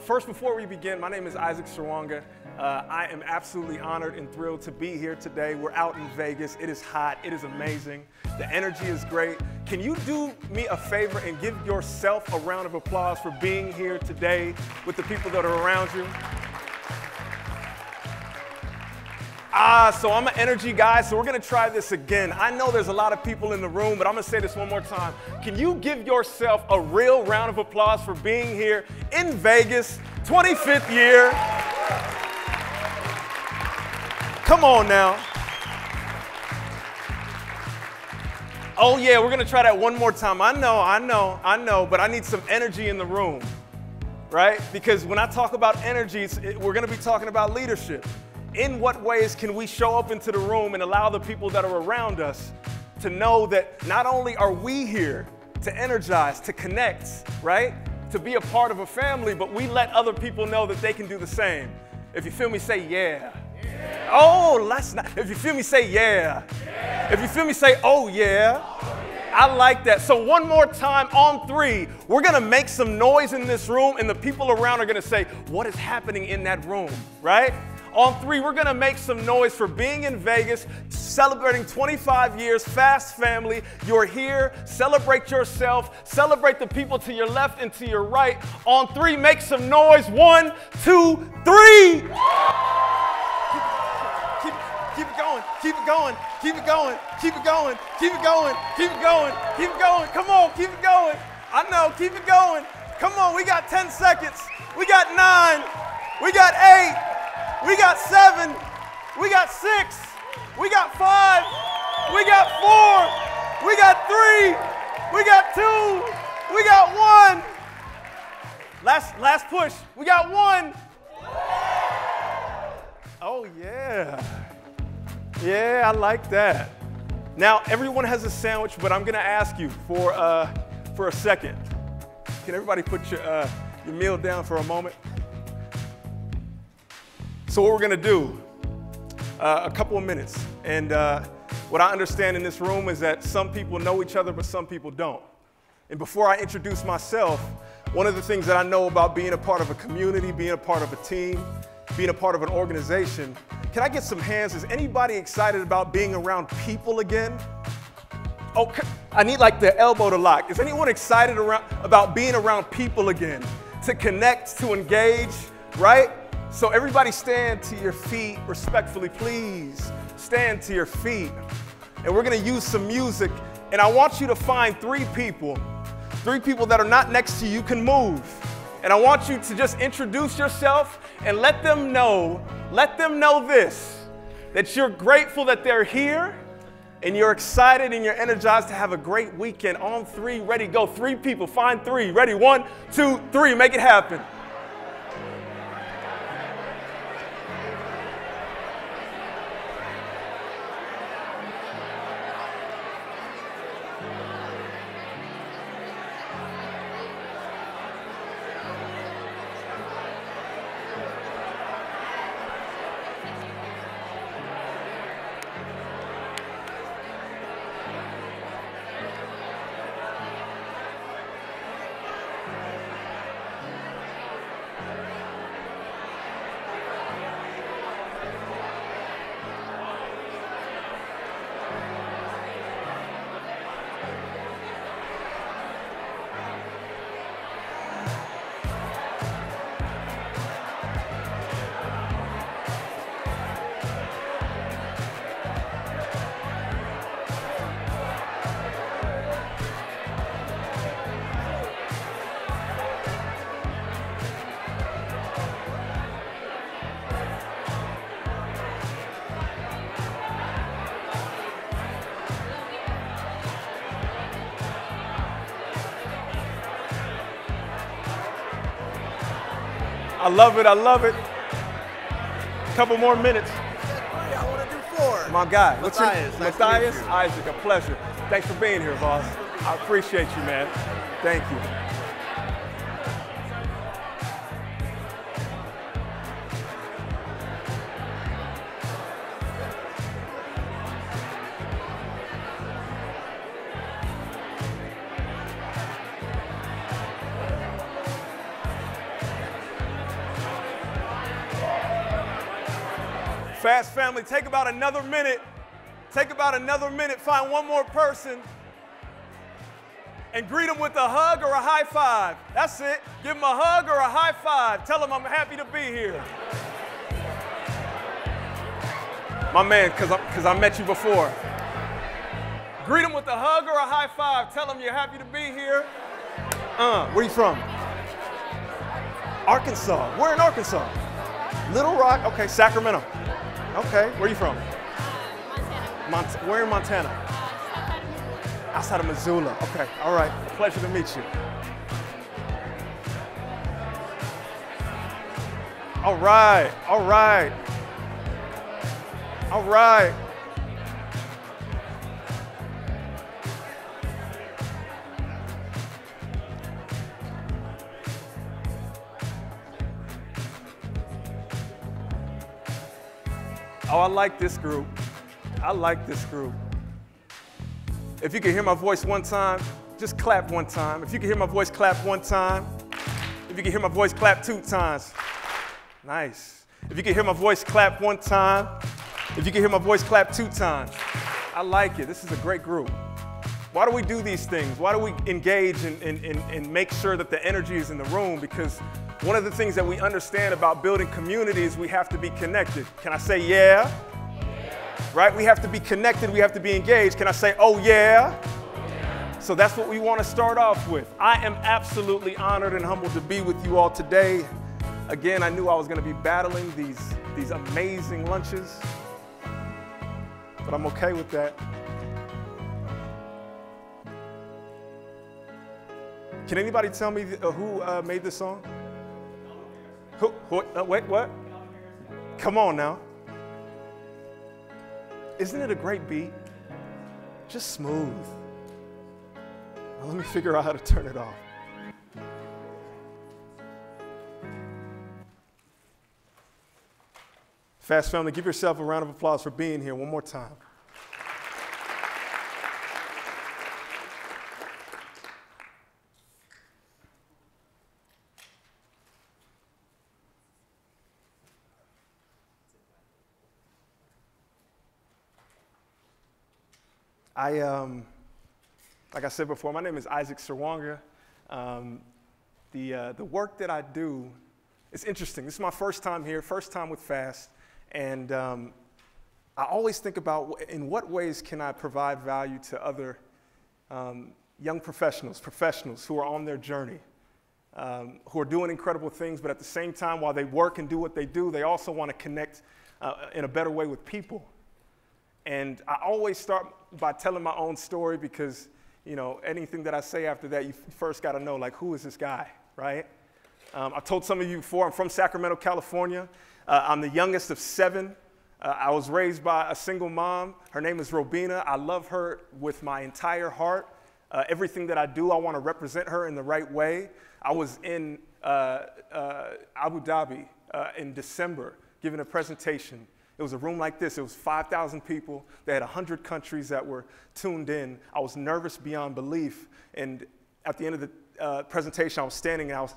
first, before we begin, my name is Serwanga. I am absolutely honored and thrilled to be here today. We're out in Vegas. It is hot. It is amazing. The energy is great. Can you do me a favor and give yourself a round of applause for being here today with the people that are around you? So I'm an energy guy, so we're gonna try this again. I know there's a lot of people in the room, but I'm gonna say this one more time. Can you give yourself a real round of applause for being here in Vegas, 25th year? Come on now. Oh yeah, we're gonna try that one more time. I know, but I need some energy in the room, right? Because when I talk about energy, we're gonna be talking about leadership. In what ways can we show up into the room and allow the people that are around us to know that not only are we here to energize, to connect, right? To be a part of a family, but we let other people know that they can do the same. If you feel me, say yeah. Yeah. Oh, let's not. If you feel me, say yeah. Yeah. If you feel me, say oh yeah. I like that. So one more time on 3, we're gonna make some noise in this room and the people around are gonna say, what is happening in that room, right? On 3, we're gonna make some noise for being in Vegas, celebrating 25 years, Fast Family. You're here, celebrate yourself, celebrate the people to your left and to your right. On 3, make some noise. 1, 2, 3. Keep it going, keep it going, keep it going, keep it going, keep it going, keep it going, keep it going. Come on, keep it going. I know, keep it going. Come on, we got 10 seconds. We got 9, we got 8. We got 7, we got 6, we got 5, we got 4, we got 3, we got 2, we got 1. Last push, we got 1. Oh yeah. Yeah, I like that. Now, everyone has a sandwich, but I'm gonna ask you for a second. Can everybody put your meal down for a moment? So what we're gonna do, a couple of minutes, and what I understand in this room is that some people know each other, but some people don't. And before I introduce myself, one of the things that I know about being a part of a community, being a part of a team, being a part of an organization, can I get some hands? Is anybody excited about being around people again? Oh, I need like the elbow to lock. Is anyone excited about being around people again? To connect, to engage, right? So everybody stand to your feet respectfully, please. Stand to your feet. And we're gonna use some music. And I want you to find 3 people that are not next to you, can move. And I want you to just introduce yourself and let them know this, that you're grateful that they're here and you're excited and you're energized to have a great weekend. On 3, ready, go. 3 people, find 3. Ready, 1, 2, 3, make it happen. I love it, I love it. A couple more minutes. I want to do 4. My guy. What's your name? Matthias? Isaac, a pleasure. Thanks for being here, boss. I appreciate you, man. Thank you. Fast family, take about another minute. Take about another minute, find one more person, and greet them with a hug or a high five. That's it. Give them a hug or a high five. Tell them I'm happy to be here. My man, because I met you before. Greet them with a hug or a high five. Tell them you're happy to be here. Where you from? Arkansas. Where in Arkansas? Little Rock. Okay, Sacramento. Okay, where are you from? Montana. Where in Montana? Outside of Missoula. Okay, all right. Pleasure to meet you. All right, all right. All right. Oh, I like this group. I like this group. If you can hear my voice one time, just clap one time. If you can hear my voice, clap one time. If you can hear my voice, clap 2 times. Nice. If you can hear my voice, clap 1 time. If you can hear my voice, clap 2 times. I like it. This is a great group. Why do we do these things? Why do we engage and make sure that the energy is in the room? Because one of the things that we understand about building community is we have to be connected. Can I say yeah? Right? We have to be connected. We have to be engaged. Can I say, oh yeah? So that's what we want to start off with. I am absolutely honored and humbled to be with you all today. Again, I knew I was going to be battling these amazing lunches, but I'm okay with that. Can anybody tell me who made this song? Wait, what? Come on now. Isn't it a great beat? Just smooth. Now let me figure out how to turn it off. Fast family, give yourself a round of applause for being here one more time. Like I said before, my name is Isaac Serwanga. The work that I do, it's interesting. This is my first time here, first time with Fast, and I always think about in what ways can I provide value to other young professionals who are on their journey, who are doing incredible things, but at the same time, while they work and do what they do, they also want to connect in a better way with people. And I always start by telling my own story because, you know, anything that I say after that, you first got to know, like, who is this guy, right? I told some of you before, I'm from Sacramento, California. I'm the youngest of 7. I was raised by a single mom. Her name is Robina. I love her with my entire heart. Everything that I do, I want to represent her in the right way. I was in Abu Dhabi in December giving a presentation. It was a room like this. It was 5,000 people. They had 100 countries that were tuned in. I was nervous beyond belief. And at the end of the presentation, I was standing and I was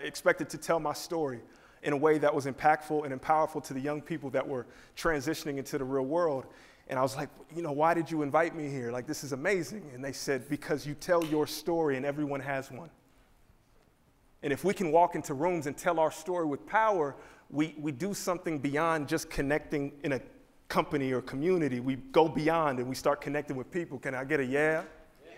expected to tell my story in a way that was impactful and powerful to the young people that were transitioning into the real world. And I was like, you know, why did you invite me here? Like, this is amazing. And they said, because you tell your story and everyone has one. And if we can walk into rooms and tell our story with power, we do something beyond just connecting in a company or community. We go beyond and we start connecting with people. Can I get a yeah? Yeah.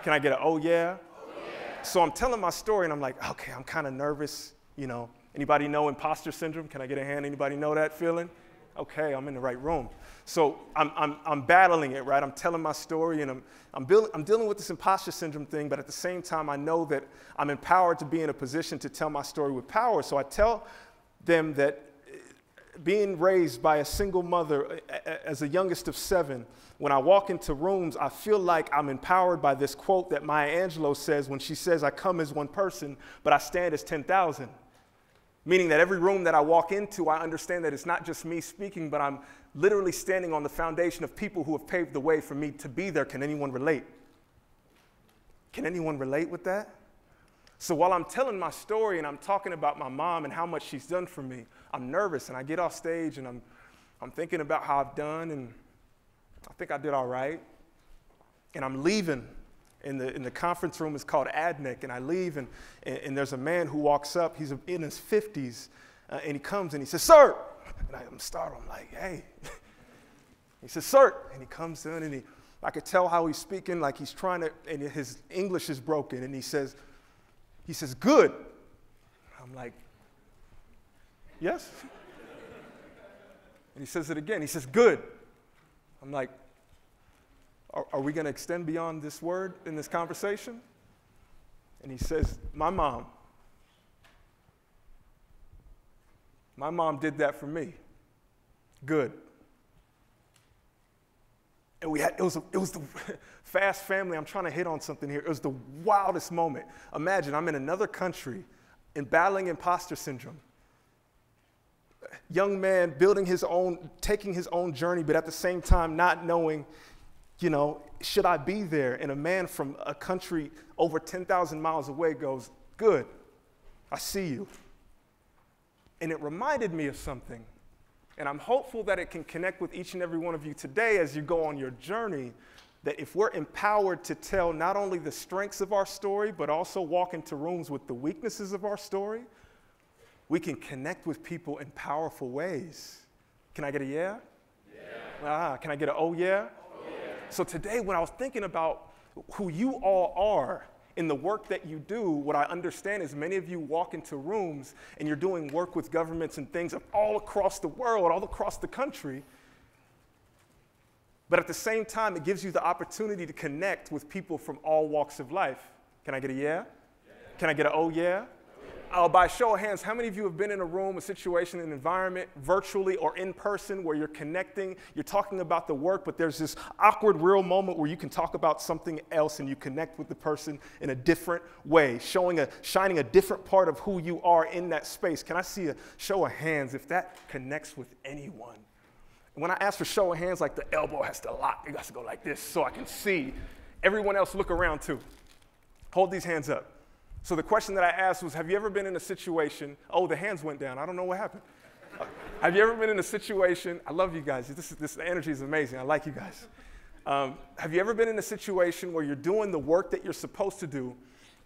Can I get a oh yeah? Oh yeah? So I'm telling my story and I'm like, okay, I'm kind of nervous. You know, anybody know imposter syndrome? Can I get a hand? Anybody know that feeling? Okay, I'm in the right room. So I'm battling it, right? I'm telling my story and I'm dealing with this imposter syndrome thing, but at the same time, I know that I'm empowered to be in a position to tell my story with power. So I tell them that being raised by a single mother as the youngest of 7, when I walk into rooms, I feel like I'm empowered by this quote that Maya Angelou says when she says, I come as one person, but I stand as 10,000. Meaning that every room that I walk into, I understand that it's not just me speaking, but I'm literally standing on the foundation of people who have paved the way for me to be there. Can anyone relate? Can anyone relate with that? So while I'm telling my story and I'm talking about my mom and how much she's done for me, I'm nervous and I get off stage and I'm I'm thinking about how I've done, and I think I did all right. And I'm leaving. In the conference room, it's called ADNIC, and I leave, and there's a man who walks up. He's in his 50s, and he comes and he says, "Sir," and I'm startled. I'm like, "Hey." He says, "Sir," and he comes in, and I could tell how he's speaking, like he's trying to, and his English is broken, and he says, "Good." I'm like, "Yes." And he says it again. He says, "Good." I'm like, Are we going to extend beyond this word in this conversation? And he says, my mom did that for me. Good. And it was the fast family. I'm trying to hit on something here. It was the wildest moment. Imagine I'm in another country and battling imposter syndrome. Young man taking his own journey, but at the same time not knowing, should I be there? And a man from a country over 10,000 miles away goes, "Good, I see you." And it reminded me of something. And I'm hopeful that it can connect with each and every one of you today as you go on your journey, that if we're empowered to tell not only the strengths of our story, but also walk into rooms with the weaknesses of our story, we can connect with people in powerful ways. Can I get a yeah? Yeah. Can I get an oh yeah? So today, when I was thinking about who you all are in the work that you do, what I understand is many of you walk into rooms and you're doing work with governments and things all across the world, all across the country. But at the same time, it gives you the opportunity to connect with people from all walks of life. Can I get a yeah? Can I get an oh yeah? By show of hands, how many of you have been in a room, a situation, an environment, virtually or in person, where you're connecting, you're talking about the work, but there's this awkward, real moment where you can talk about something else and you connect with the person in a different way, shining a different part of who you are in that space? Can I see a show of hands if that connects with anyone? And when I ask for show of hands, like the elbow has to lock, it has to go like this so I can see. Everyone else look around too. Hold these hands up. So the question that I asked was, have you ever been in a situation, oh, the hands went down, I don't know what happened. Have you ever been in a situation, I love you guys, this energy is amazing, I like you guys. Have you ever been in a situation where you're doing the work that you're supposed to do,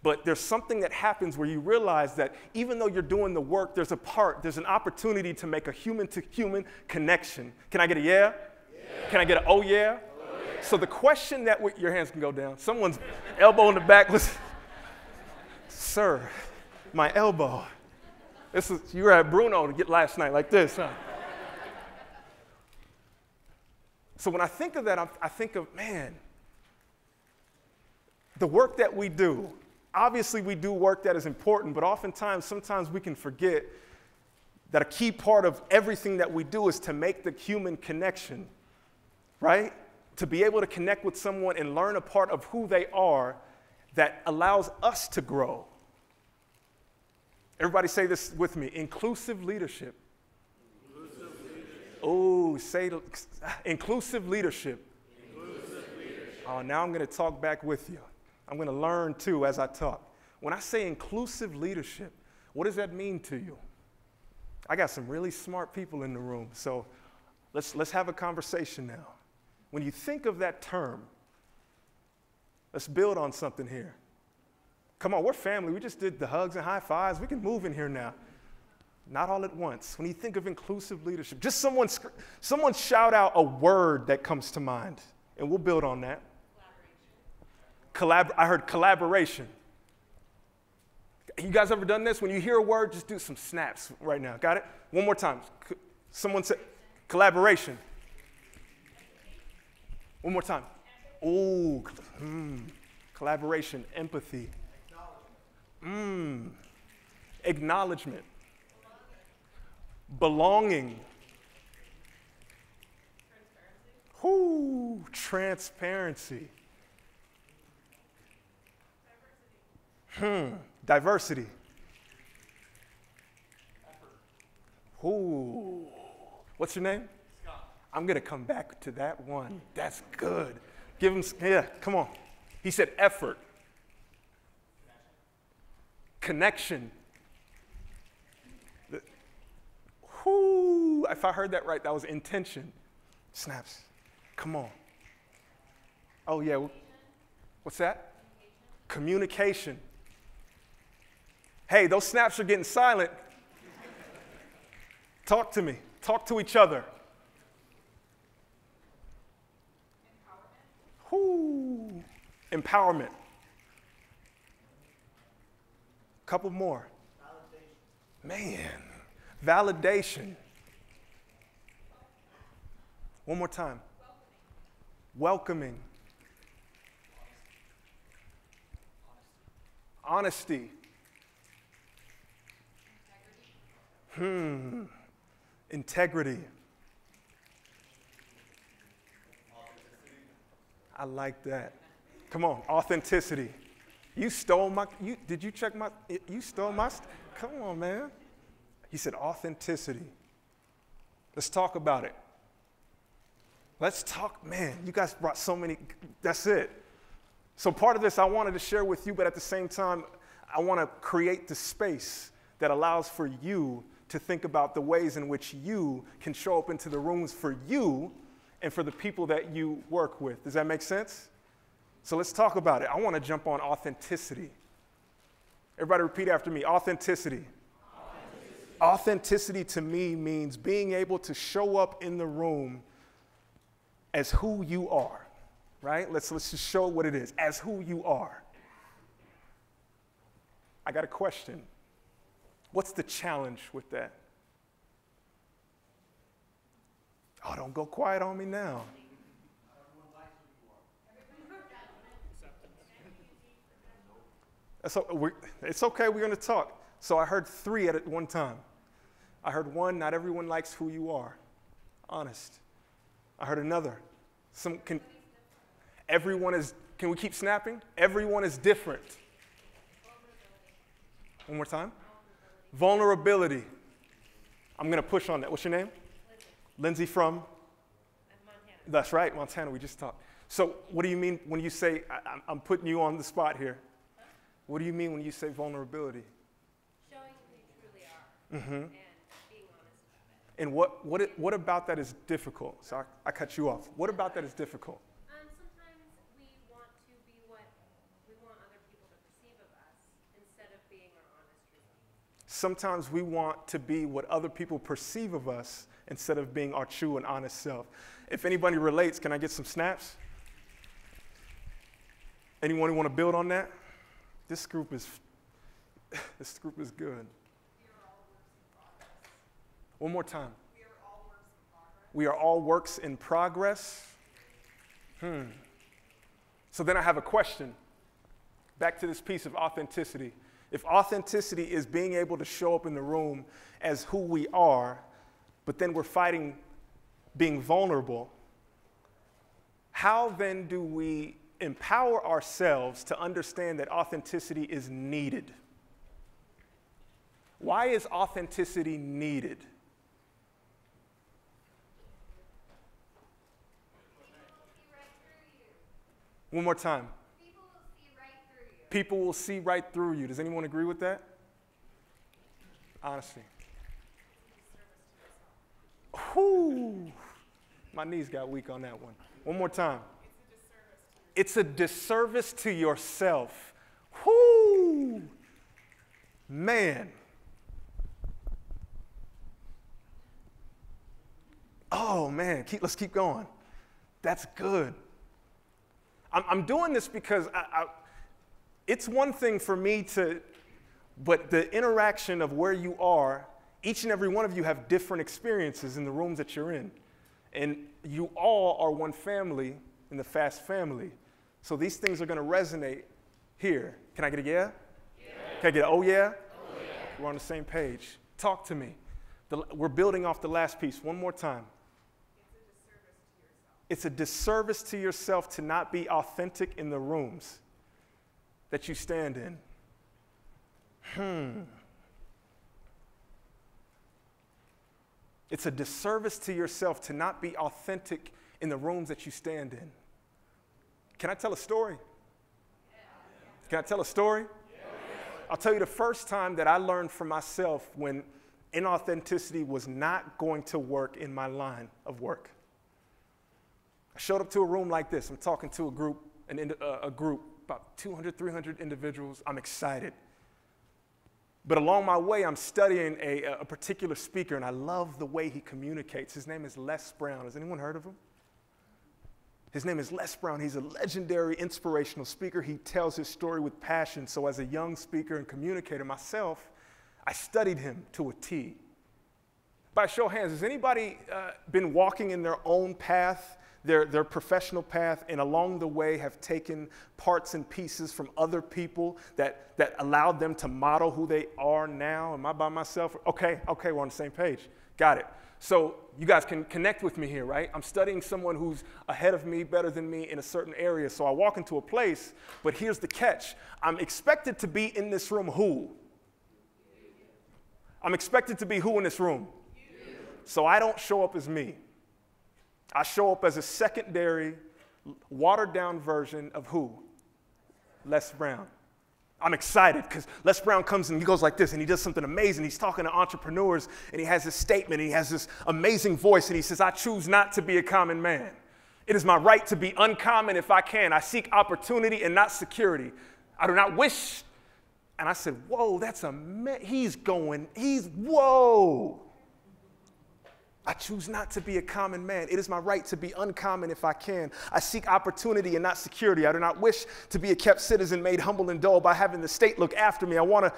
but there's something that happens where you realize that even though you're doing the work, there's an opportunity to make a human-to-human connection. Can I get a yeah? Can I get an oh yeah? So the question that, your hands can go down, someone's elbow in the back, listen. Sir, my elbow. You were at Bruno to get last night like this, huh? So when I think of that, I think of, man, the work that we do. Obviously, we do work that is important, but sometimes we can forget that a key part of everything that we do is to make the human connection, right? To be able to connect with someone and learn a part of who they are that allows us to grow. Everybody say this with me, inclusive leadership. Oh, say inclusive leadership. Oh, now I'm going to talk back with you. I'm going to learn too as I talk. When I say inclusive leadership, what does that mean to you? I got some really smart people in the room, so let's have a conversation now. When you think of that term, let's build on something here. Come on, we're family. We just did the hugs and high fives. We can move in here now. Not all at once. When you think of inclusive leadership, just someone shout out a word that comes to mind, and we'll build on that. I heard collaboration. You guys ever done this? When you hear a word, just do some snaps right now. Got it? One more time. Someone say collaboration. One more time. Oh, collaboration, empathy. Acknowledgement. Belonging. Transparency. Diversity. What's your name? Scott. I'm going to come back to that one. That's good. Give him, come on. He said effort. Connection. I if I heard that right, that was intention. Snaps. Come on. Oh, yeah. What's that? Communication. Hey, those snaps are getting silent. Talk to me. Talk to each other. Whoo. Empowerment. Couple more. Man. Validation. One more time. Welcoming. Honesty. Integrity. I like that. Come on, authenticity. You stole my, did you check my, you stole my, come on, man. He said authenticity. Let's talk about it. Let's talk, man, you guys brought so many, that's it. So part of this I wanted to share with you, but at the same time, I want to create the space that allows for you to think about the ways in which you can show up into the rooms for you and for the people that you work with. Does that make sense? So let's talk about it. I want to jump on authenticity. Everybody repeat after me, authenticity. Authenticity to me means being able to show up in the room as who you are, right? Let's just show what it is, as who you are. I got a question. What's the challenge with that? Oh, don't go quiet on me now. So it's okay, we're going to talk. So I heard 3 at one time. I heard 1, not everyone likes who you are. Honest. I heard another. Everyone is, can we keep snapping? Everyone is different. One more time. Vulnerability. I'm going to push on that. What's your name? Lindsay from? Montana. That's right, Montana. We just talked. So what do you mean when you say, I'm putting you on the spot here. Huh? What do you mean when you say vulnerability? Showing who you truly are and being honest about it. And what about that is difficult? So I cut you off. What about that is difficult? Sometimes we want to be what we want other people to perceive of us instead of being our honest truth. Sometimes we want to be what other people perceive of us instead of being our true and honest self. If anybody relates, can I get some snaps? Anyone who want to build on that? This group is good. One more time. We are all works in progress. So then I have a question. Back to this piece of authenticity. If authenticity is being able to show up in the room as who we are, but then we're fighting being vulnerable, how then do we empower ourselves to understand that authenticity is needed? Why is authenticity needed? One more time. People will see right through you. People will see right through you. Does anyone agree with that? Honestly. Whew. My knees got weak on that one. One more time. It's a disservice to yourself. Whoo! Man. Oh, man. Let's keep going. That's good. I'm doing this because it's one thing for me but the interaction of where you are, each and every one of you have different experiences in the rooms that you're in. And you all are one family in the FAST family. So these things are going to resonate here. Can I get a yeah? Yeah. Can I get an oh yeah? Oh yeah. We're on the same page. Talk to me. We're building off the last piece one more time. It's a disservice to yourself to not be authentic in the rooms that you stand in. It's a disservice to yourself to not be authentic in the rooms that you stand in. Can I tell a story? Can I tell a story? I'll tell you the first time that I learned for myself when inauthenticity was not going to work in my line of work. I showed up to a room like this. I'm talking to a group, about 200, 300 individuals. I'm excited. But along my way, I'm studying a particular speaker, and I love the way he communicates. His name is Les Brown. Has anyone heard of him? His name is Les Brown. He's a legendary inspirational speaker. He tells his story with passion. So as a young speaker and communicator myself, I studied him to a T. By show of hands, has anybody been walking in their own path, their professional path, and along the way have taken parts and pieces from other people that allowed them to model who they are now? Am I by myself? Okay, we're on the same page. Got it. So you guys can connect with me here, right? I'm studying someone who's ahead of me, better than me in a certain area. So I walk into a place, but here's the catch. I'm expected to be in this room who? I'm expected to be who in this room? So I don't show up as me. I show up as a secondary, watered-down version of who? Les Brown. I'm excited because Les Brown comes and he goes like this and he does something amazing. He's talking to entrepreneurs and he has this statement and he has this amazing voice and he says, I choose not to be a common man. It is my right to be uncommon if I can. I seek opportunity and not security. I do not wish. And I said, whoa, that's whoa. I choose not to be a common man. It is my right to be uncommon if I can. I seek opportunity and not security. I do not wish to be a kept citizen made humble and dull by having the state look after me. I want to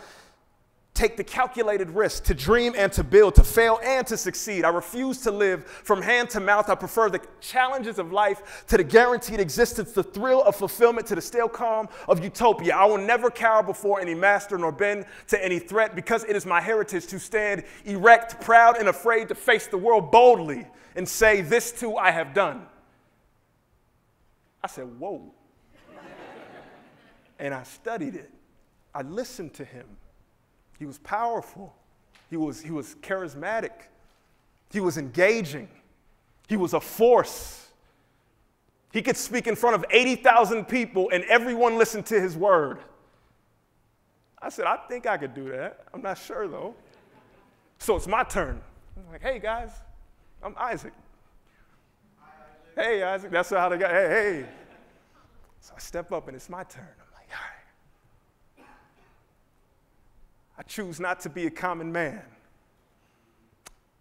take the calculated risk to dream and to build, to fail and to succeed. I refuse to live from hand to mouth. I prefer the challenges of life to the guaranteed existence, the thrill of fulfillment to the stale calm of utopia. I will never cower before any master nor bend to any threat because it is my heritage to stand erect, proud, and afraid to face the world boldly and say, this too I have done. I said, whoa. And I studied it. I listened to him. He was powerful. He was charismatic. He was engaging. He was a force. He could speak in front of 80,000 people and everyone listened to his word. I said, I think I could do that. I'm not sure though. So it's my turn. I'm like, hey guys, I'm Isaac. Hey Isaac, that's how they got, hey. So I step up and it's my turn. I'm like, all right. I choose not to be a common man.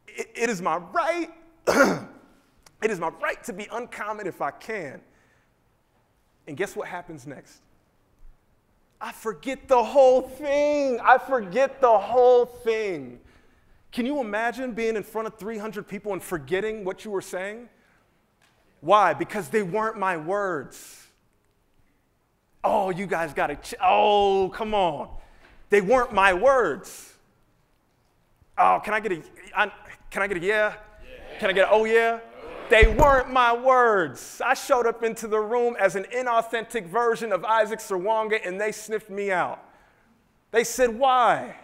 It is my right. It is my right to be uncommon if I can. And guess what happens next? I forget the whole thing. Can you imagine being in front of 300 people and forgetting what you were saying? Why? Because they weren't my words. Oh, you guys got to, come on. They weren't my words. Oh, can I get a yeah? Can I get an oh yeah? They weren't my words. I showed up into the room as an inauthentic version of Isaac Serwanga and they sniffed me out. They said, why?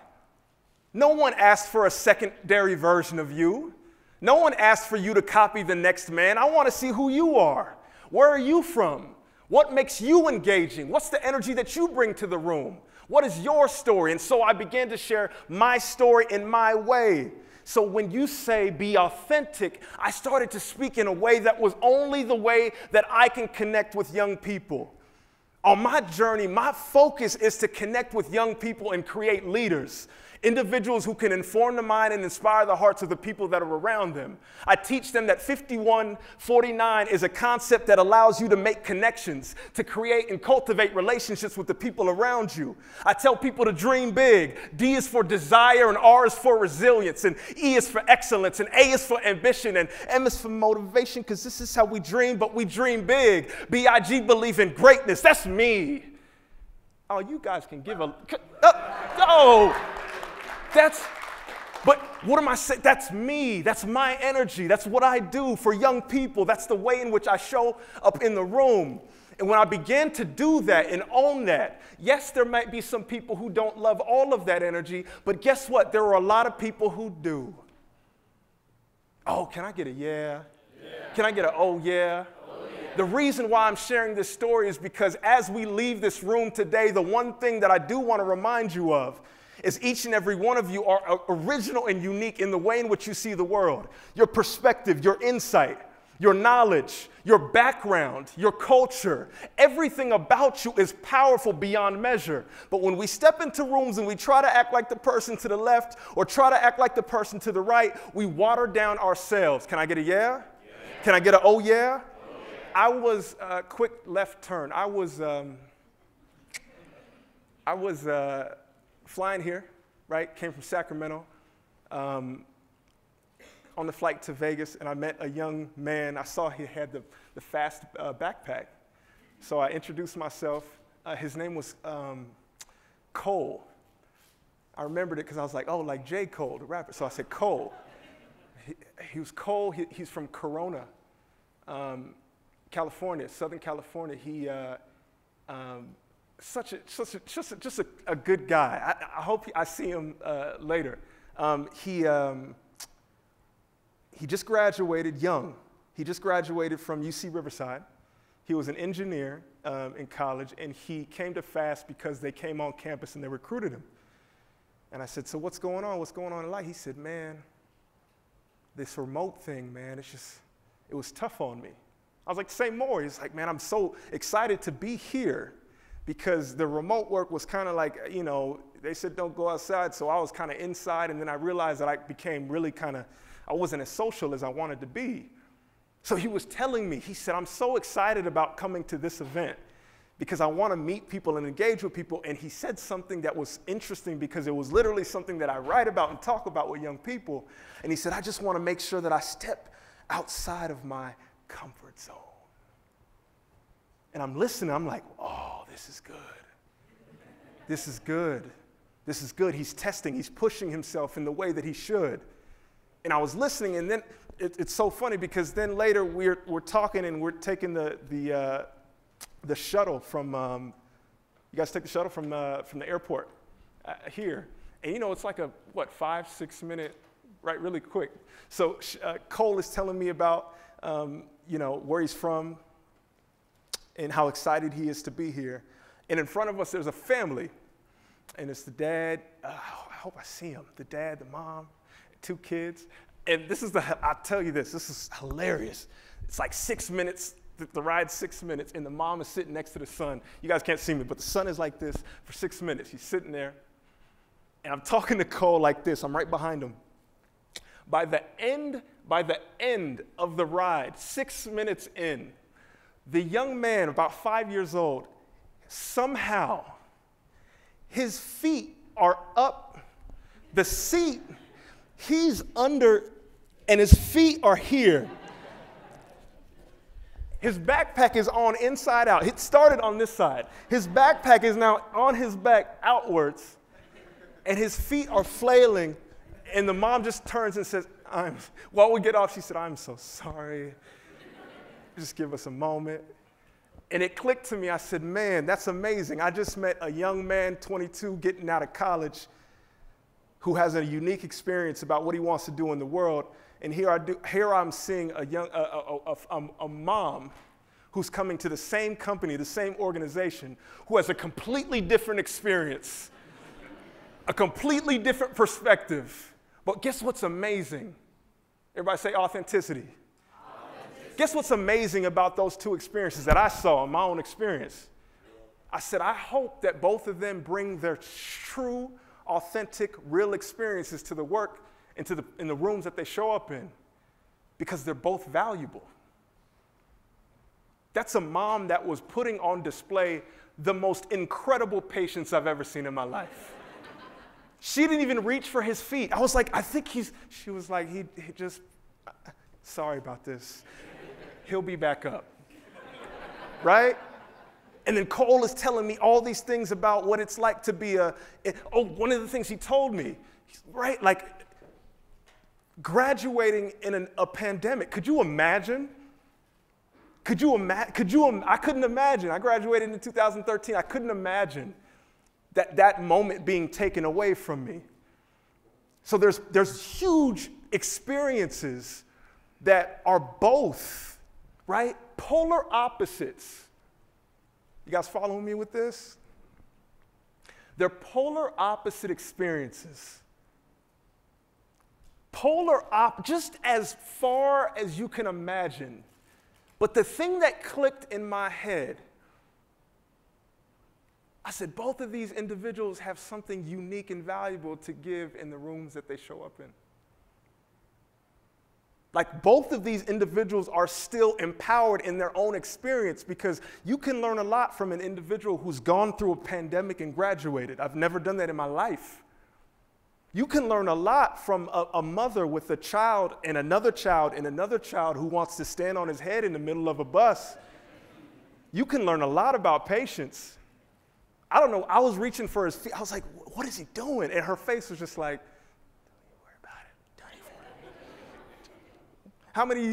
No one asked for a secondary version of you. No one asked for you to copy the next man. I want to see who you are. Where are you from? What makes you engaging? What's the energy that you bring to the room? What is your story? And so I began to share my story in my way. So when you say be authentic, I started to speak in a way that was only the way that I can connect with young people. On my journey, my focus is to connect with young people and create leaders. Individuals who can inform the mind and inspire the hearts of the people that are around them. I teach them that 5149 is a concept that allows you to make connections, to create and cultivate relationships with the people around you. I tell people to dream big. D is for desire, and R is for resilience, and E is for excellence, and A is for ambition, and M is for motivation, because this is how we dream, but we dream big. B-I-G, believe in greatness. That's me. Oh, you guys can give a... But what am I saying? That's me. That's my energy. That's what I do for young people. That's the way in which I show up in the room. And when I began to do that and own that, yes, there might be some people who don't love all of that energy, but guess what? There are a lot of people who do. Oh, can I get a yeah? Can I get a oh yeah? The reason why I'm sharing this story is because as we leave this room today, the one thing that I do want to remind you of is each and every one of you are original and unique in the way in which you see the world. Your perspective, your insight, your knowledge, your background, your culture, everything about you is powerful beyond measure. But when we step into rooms and we try to act like the person to the left or try to act like the person to the right, we water down ourselves. Can I get a yeah? Can I get a oh yeah? I was quick left turn. I was flying here, right? Came from Sacramento. On the flight to Vegas, and I met a young man. I saw he had the fast backpack. So I introduced myself. His name was Cole. I remembered it because I was like, oh, like J. Cole, the rapper. So I said, Cole. He was Cole. He's from Corona, California, Southern California. He just a good guy. I hope I see him later. He just graduated young. He just graduated from UC Riverside. He was an engineer in college, and he came to FAST because they came on campus and they recruited him. And I said, so what's going on? What's going on in life? He said, man, this remote thing, man, it was tough on me. I was like, say more. He's like, man, I'm so excited to be here because the remote work was kind of like, you know, they said don't go outside, so I was kind of inside, and then I realized that I became really I wasn't as social as I wanted to be. So he was telling me, he said, I'm so excited about coming to this event because I want to meet people and engage with people. And he said something that was interesting because it was literally something that I write about and talk about with young people. And he said, I just want to make sure that I step outside of my comfort zone. And I'm listening, I'm like, oh, this is good. This is good. This is good. He's testing, he's pushing himself in the way that he should. And I was listening, and then it's so funny because then later we're talking and we're taking the shuttle from. You guys take the shuttle from the airport here, and you know it's like a 5-6 minute, right? Really quick. So Cole is telling me about where he's from and how excited he is to be here, and in front of us there's a family, and it's the dad. I hope I see him. The dad, the mom. 2 kids, and I'll tell you this is hilarious. It's like 6 minutes, the ride's 6 minutes, and the mom is sitting next to the son. You guys can't see me, but the son is like this for 6 minutes. He's sitting there, and I'm talking to Cole like this. I'm right behind him. By the end of the ride, 6 minutes in, the young man, about 5 years old, somehow his feet are up the seat. He's under, and his feet are here. His backpack is on inside out. It started on this side. His backpack is now on his back outwards, and his feet are flailing, and the mom just turns and says, while we get off, she said, I'm so sorry. Just give us a moment. And it clicked to me. I said, man, that's amazing. I just met a young man, 22, getting out of college, who has a unique experience about what he wants to do in the world. And here I'm seeing a mom who's coming to the same company, the same organization, who has a completely different experience, a completely different perspective. But guess what's amazing? Everybody say authenticity. Guess what's amazing about those 2 experiences that I saw in my own experience? I said, I hope that both of them bring their true, authentic, real experiences to the work and in the rooms that they show up in, because they're both valuable. That's a mom that was putting on display the most incredible patience I've ever seen in my life. She didn't even reach for his feet. I was like, she was like, he just, sorry about this. He'll be back up, right? And then Cole is telling me all these things about what it's like to be one of the things he told me, right? Like graduating in a pandemic. Could you imagine? I couldn't imagine. I graduated in 2013. I couldn't imagine that moment being taken away from me. So there's huge experiences that are both, right? Polar opposites. You guys following me with this? They're polar opposite experiences. Just as far as you can imagine. But the thing that clicked in my head, I said, both of these individuals have something unique and valuable to give in the rooms that they show up in. Like, both of these individuals are still empowered in their own experience, because you can learn a lot from an individual who's gone through a pandemic and graduated. I've never done that in my life. You can learn a lot from a mother with a child and another child and another child who wants to stand on his head in the middle of a bus. You can learn a lot about patience. I don't know, I was reaching for his feet. I was like, what is he doing? And her face was just like, don't worry about it. Don't even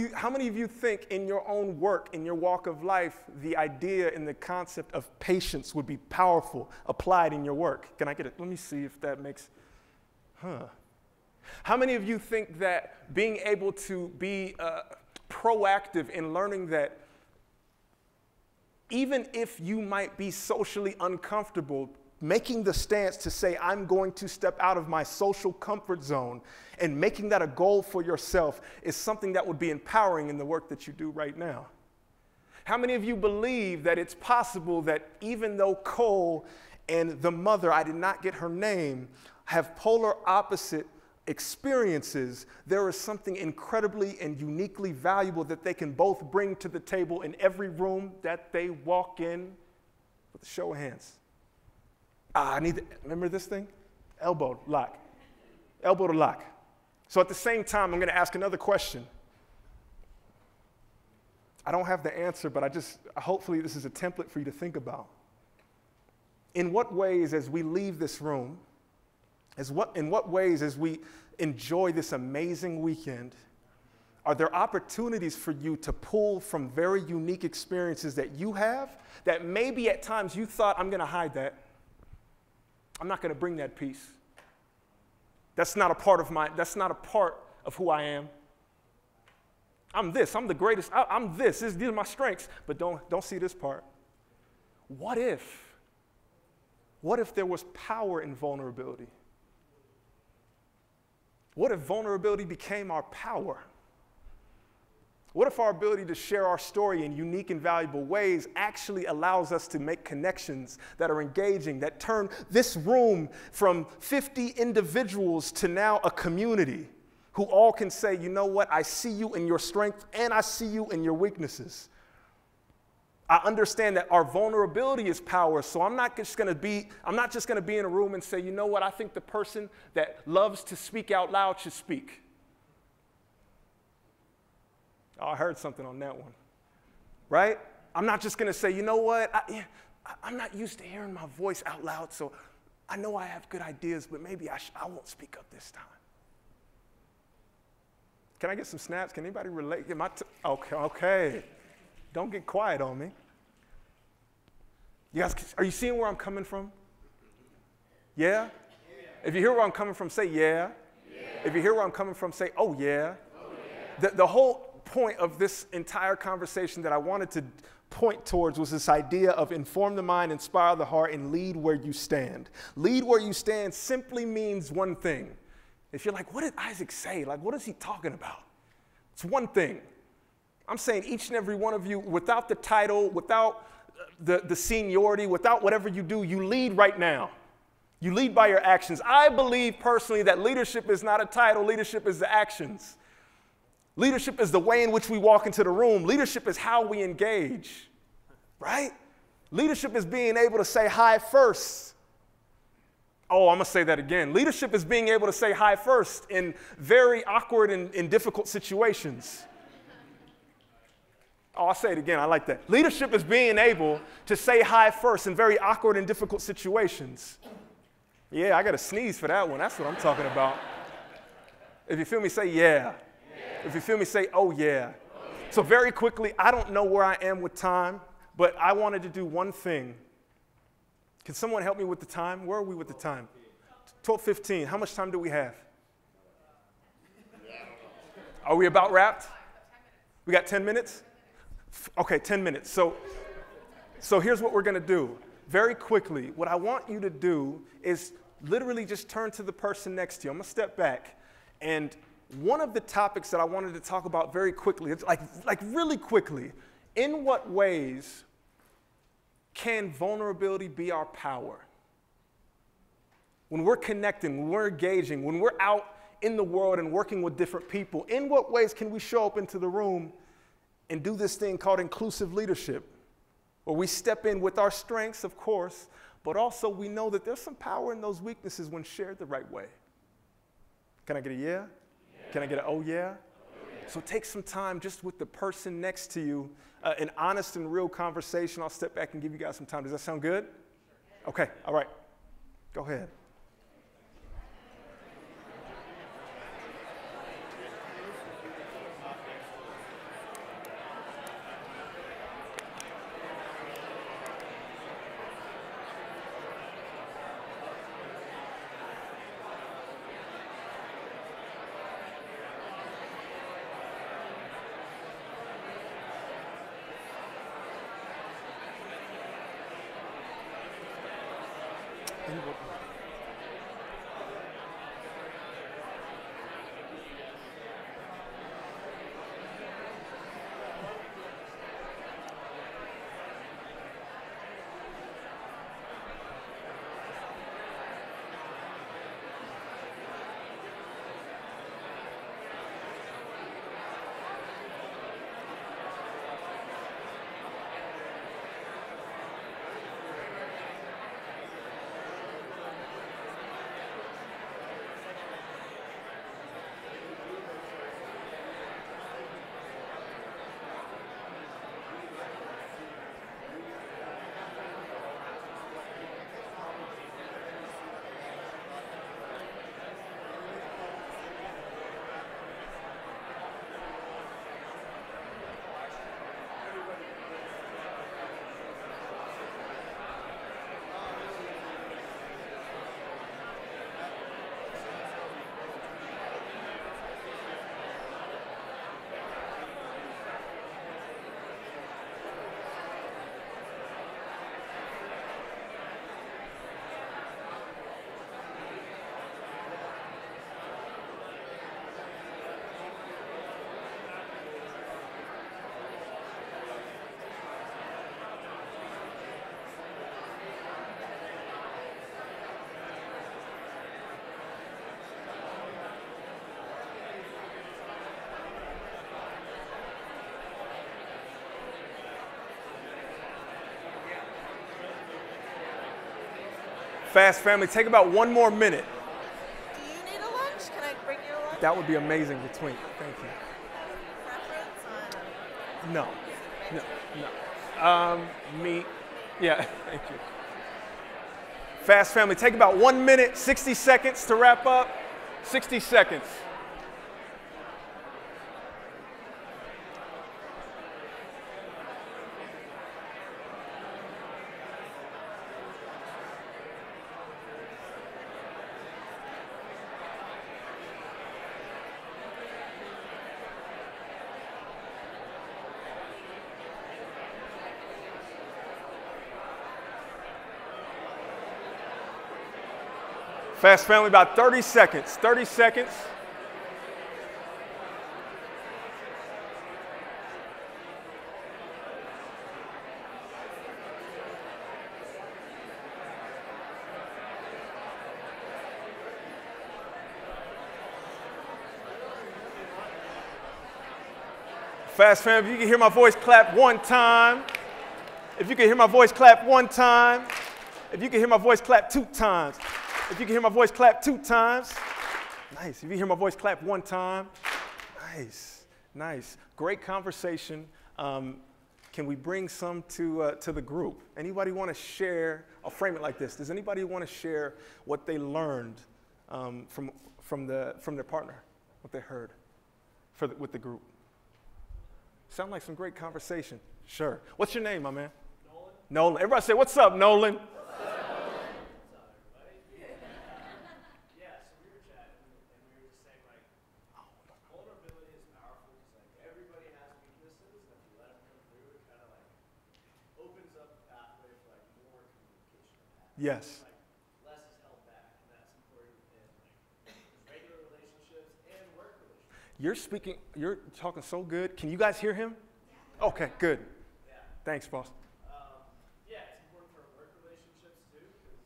worry. How many of you think in your own work, in your walk of life, the idea and the concept of patience would be powerful applied in your work? Can I get it? Let me see if that makes... How many of you think that being able to be proactive in learning that even if you might be socially uncomfortable, making the stance to say, I'm going to step out of my social comfort zone and making that a goal for yourself is something that would be empowering in the work that you do right now? How many of you believe that it's possible that even though Cole and the mother, I did not get her name, have polar opposite experiences, there is something incredibly and uniquely valuable that they can both bring to the table in every room that they walk in? With a show of hands. Remember this thing? Elbow lock. Elbow to lock. So at the same time, I'm going to ask another question. I don't have the answer, but hopefully this is a template for you to think about. In what ways, as we leave this room, in what ways, as we enjoy this amazing weekend, are there opportunities for you to pull from very unique experiences that you have that maybe at times you thought, I'm going to hide that. I'm not going to bring that piece. That's not a part of who I am. I'm this. I'm the greatest. I'm this. These are my strengths. But don't see this part. What if there was power in vulnerability? What if vulnerability became our power? What if our ability to share our story in unique and valuable ways actually allows us to make connections that are engaging, that turn this room from 50 individuals to now a community who all can say, you know what, I see you in your strength and I see you in your weaknesses. I understand that our vulnerability is power, so I'm not just going to be in a room and say, you know what, I think the person that loves to speak out loud should speak. Oh, I heard something on that one, right? I'm not just going to say, you know what, I'm not used to hearing my voice out loud, so I know I have good ideas, but maybe I won't speak up this time. Can I get some snaps? Can anybody relate? Okay. Don't get quiet on me. You guys, are you seeing where I'm coming from? Yeah? If you hear where I'm coming from, say yeah. If you hear where I'm coming from, say, oh yeah. The whole point of this entire conversation that I wanted to point towards was this idea of inform the mind, inspire the heart, and lead where you stand. Lead where you stand simply means one thing. If you're like, what did Isaac say? Like, what is he talking about? It's one thing. I'm saying each and every one of you, without the title, without the seniority, without whatever you do, you lead right now. You lead by your actions. I believe personally that leadership is not a title. Leadership is the actions. Leadership is the way in which we walk into the room. Leadership is how we engage, right? Leadership is being able to say hi first. Oh, I'm going to say that again. Leadership is being able to say hi first in very awkward and difficult situations. Oh, I'll say it again. I like that. Leadership is being able to say hi first in very awkward and difficult situations. Yeah, I got to sneeze for that one. That's what I'm talking about. If you feel me, say yeah. If you feel me, say, oh, yeah. So very quickly, I don't know where I am with time, but I wanted to do one thing. Can someone help me with the time? Where are we with the time? 12:15. How much time do we have? Are we about wrapped? We got 10 minutes? Okay, 10 minutes. So here's what we're going to do. very quickly, what I want you to do is literally just turn to the person next to you. I'm going to step back. And one of the topics that I wanted to talk about very quickly, it's like really quickly, in what ways can vulnerability be our power? When we're connecting, when we're engaging, when we're out in the world and working with different people, in what ways can we show up into the room and do this thing called inclusive leadership, where we step in with our strengths, of course, but also we know that there's some power in those weaknesses when shared the right way. Can I get a yeah? Yeah. Can I get an oh yeah? So take some time just with the person next to you, an honest and real conversation. I'll step back and give you guys some time. Does that sound good? Okay, all right. Go ahead. Fast family, take about one more minute. Do you need a lunch? Can I bring you a lunch? That would be amazing between. Thank you. Preference on No, meat. Yeah, thank you. Fast family, take about 1 minute, 60 seconds to wrap up. 60 seconds. Fast family, about 30 seconds. 30 seconds. Fast family, if you can hear my voice, clap one time. If you can hear my voice, clap one time. If you can hear my voice, clap two times. If you can hear my voice, clap two times. Nice. If you hear my voice, clap one time. Nice. Nice. Great conversation. Can we bring some to the group? Anybody want to share? I'll frame it like this. Does anybody want to share what they learned from their partner, what they heard with the group? Sound like some great conversation. Sure. What's your name, my man? Nolan. Nolan. Everybody say, what's up, Nolan? Yes. Like, less is held back, and that's important in like regular relationships and work relationships. You're talking so good. Can you guys hear him? Okay, good. Yeah. Thanks, boss. Yeah, it's important for work relationships too, because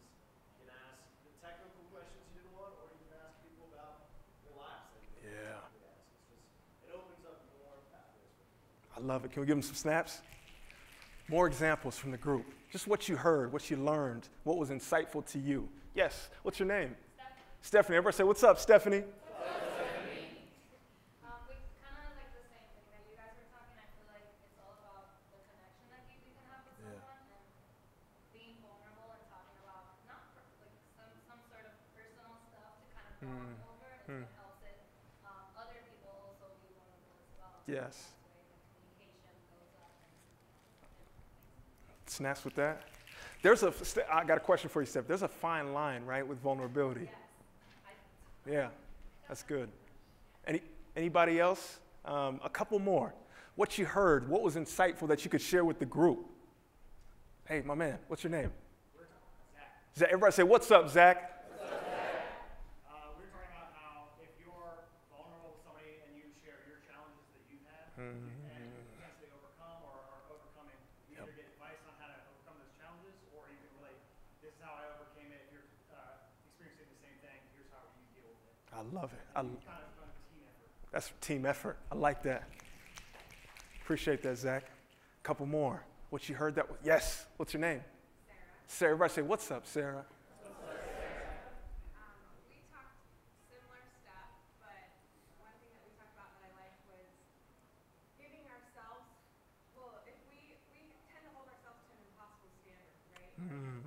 you can ask the technical questions you didn't want, or you can ask people about their lives that you didn't Yeah. want to ask. It opens up more pathways for people. I love it. Can we give him some snaps? More examples from the group. Just what you heard, what you learned, what was insightful to you. Yes, what's your name? Stephanie. Everybody say, what's up, Stephanie? We kind of like the same thing that you guys were talking. I feel like it's all about the connection that you can have with someone and being vulnerable and talking about not like some sort of personal stuff to kind of bond over. It's what helps it. Other people also be vulnerable as well. Yes. That's way the communication goes up and Snaps with that. I got a question for you, Steph. There's a fine line, right, with vulnerability. Yeah, that's good. Anybody else? A couple more. What you heard, what was insightful that you could share with the group? Hey, my man, what's your name? Zach. Everybody say, what's up, Zach? We were talking about how if you're vulnerable with somebody and you share your challenges that you've had and potentially overcome or are overcoming, you either get advice on how to overcome those challenges, or you can relate, this is how I overcame it. If you're experiencing the same thing, here's how you deal with it. I love it. Kind of done a team effort. That's team effort. I like that. Appreciate that, Zach. A couple more. What you heard that? Yes. What's your name? Sarah. Everybody say, what's up, Sarah? we talked similar stuff, but one thing that we talked about that I liked was giving ourselves, well, if we tend to hold ourselves to an impossible standard,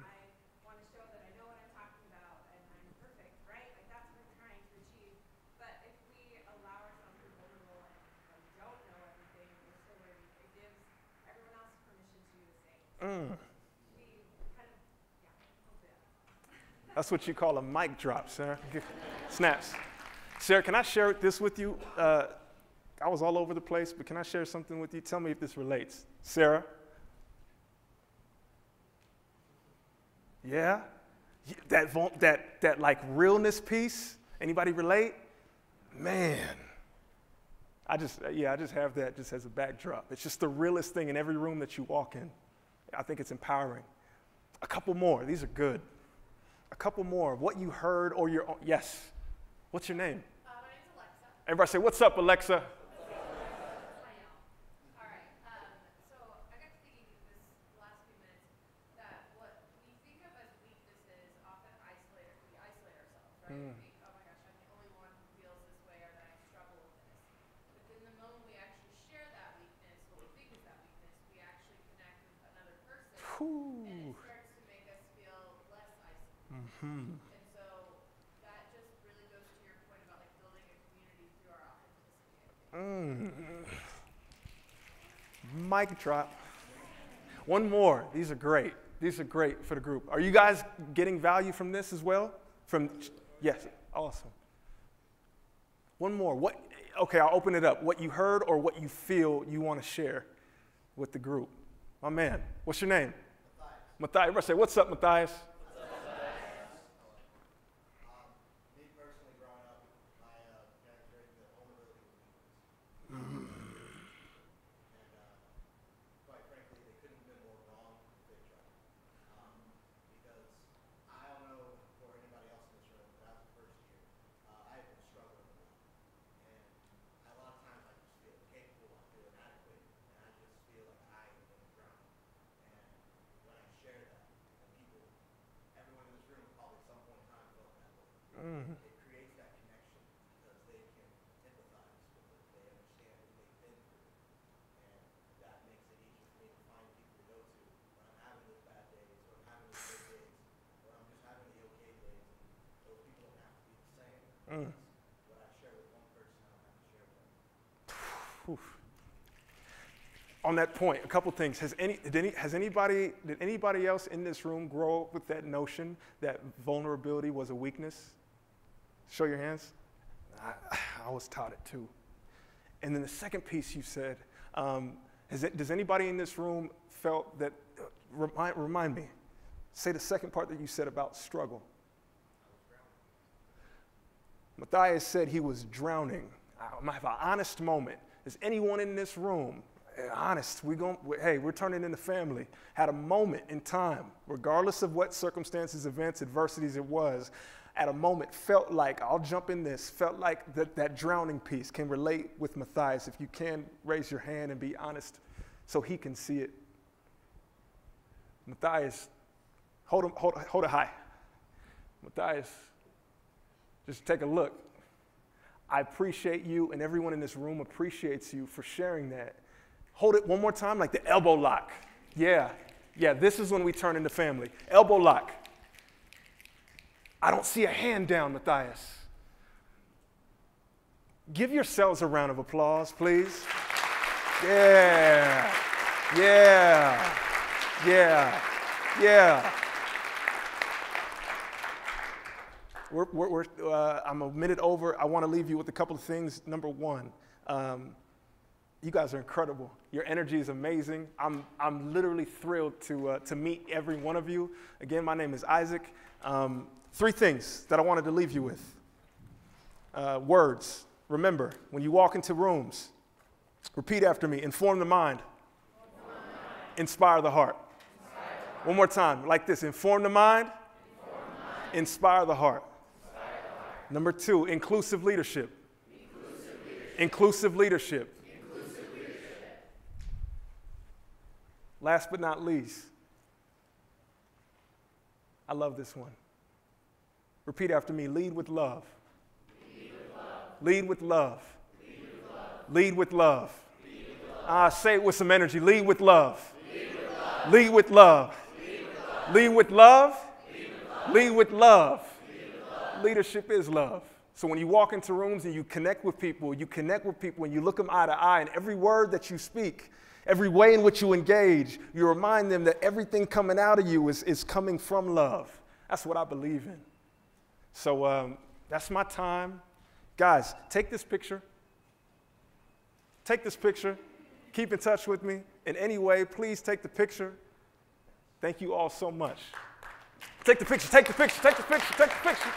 right? I want to show that I know what I'm talking about and I'm perfect, right? Like that's what I'm trying to achieve. But if we allow ourselves to be vulnerable and we don't know everything, we're still learning, it gives everyone else permission to do the same. We kind of, hopefully That's what you call a mic drop, Sarah. Snaps. Sarah, can I share this with you? I was all over the place, but can I share something with you? Tell me if this relates. Sarah? Yeah? That like realness piece? Anybody relate? Man. I just have that just as a backdrop. It's just the realest thing in every room that you walk in. I think it's empowering. A couple more. These are good. A couple more. What you heard or your own. Yes. What's your name? my name's Alexa. Everybody say, what's up, Alexa? Hi, y'all. All right. So I got to thinking this last few minutes that what we think of as weaknesses often we isolate ourselves, right? We think, oh my gosh, I'm the only one who feels this way or that I struggle with this. But then the moment we actually share that weakness, what we think is that weakness, we actually connect with another person, and it starts to make us feel less isolated. And so that just really goes to your point about like building a community through our authenticity. Mic drop. One more. These are great. These are great for the group. Are you guys getting value from this as well? Yes. Awesome. One more. Okay, I'll open it up. What you heard or what you feel you want to share with the group. My man, what's your name? Matthias. Everybody say, what's up, Matthias? Me personally, growing up, my parents raised me that vulnerability was weakness. And quite frankly, they couldn't have been more wrong if they tried. Because I don't know for anybody else in this room, but after the first year, I have been struggling a lot. And a lot of times I just feel incapable, I feel inadequate, and I just feel like I am in the ground. And when I share that, and people, everyone in this room probably at some point in time felt that way. It creates that connection because they can empathize with it. They understand what they've been through. And that makes it easier for me to find people to go to when I'm having those bad days, or I'm having those good days, or I'm just having the okay days. And those people don't have to be the same. What I share with one person, I don't have to share with them. On that point, a couple things. Did anybody else in this room grow up with that notion that vulnerability was a weakness? Show your hands. I was taught it too. And then the second piece you said, does anybody in this room felt that, remind me, Say the second part that you said about struggle. Matthias said he was drowning. I'm gonna have an honest moment. Is anyone in this room honest? We're turning into family. Had a moment in time, regardless of what circumstances, events, adversities it was, at a moment felt like, I'll jump in this, felt like that drowning piece can relate with Matthias. If you can, raise your hand and be honest so he can see it. Matthias, hold it high. Matthias, just take a look. I appreciate you, and everyone in this room appreciates you for sharing that. Hold it one more time, like the elbow lock. Yeah, this is when we turn into family. Elbow lock. I don't see a hand down, Matthias. Give yourselves a round of applause, please. Yeah. I'm a minute over. I want to leave you with a couple of things. Number one, you guys are incredible. Your energy is amazing. I'm literally thrilled to meet every one of you. Again, my name is Isaac. 3 things that I wanted to leave you with. Words. Remember, when you walk into rooms, repeat after me. Inform the mind. Inspire the heart. One more time, like this. Inform the mind. Inspire the heart. Number 2, inclusive leadership. Inclusive leadership. Last but not least, I love this one. Repeat after me. Lead with love. Lead with love. Lead with love. Say it with some energy. Lead with love. Lead with love. Lead with love. Lead with love. Leadership is love. So when you walk into rooms and you connect with people and you look them eye to eye, and every word that you speak, every way in which you engage, you remind them that everything coming out of you is coming from love. That's what I believe in. So that's my time. Guys, take this picture. Take this picture. Keep in touch with me. In any way, please take the picture. Thank you all so much. Take the picture, take the picture, take the picture, take the picture.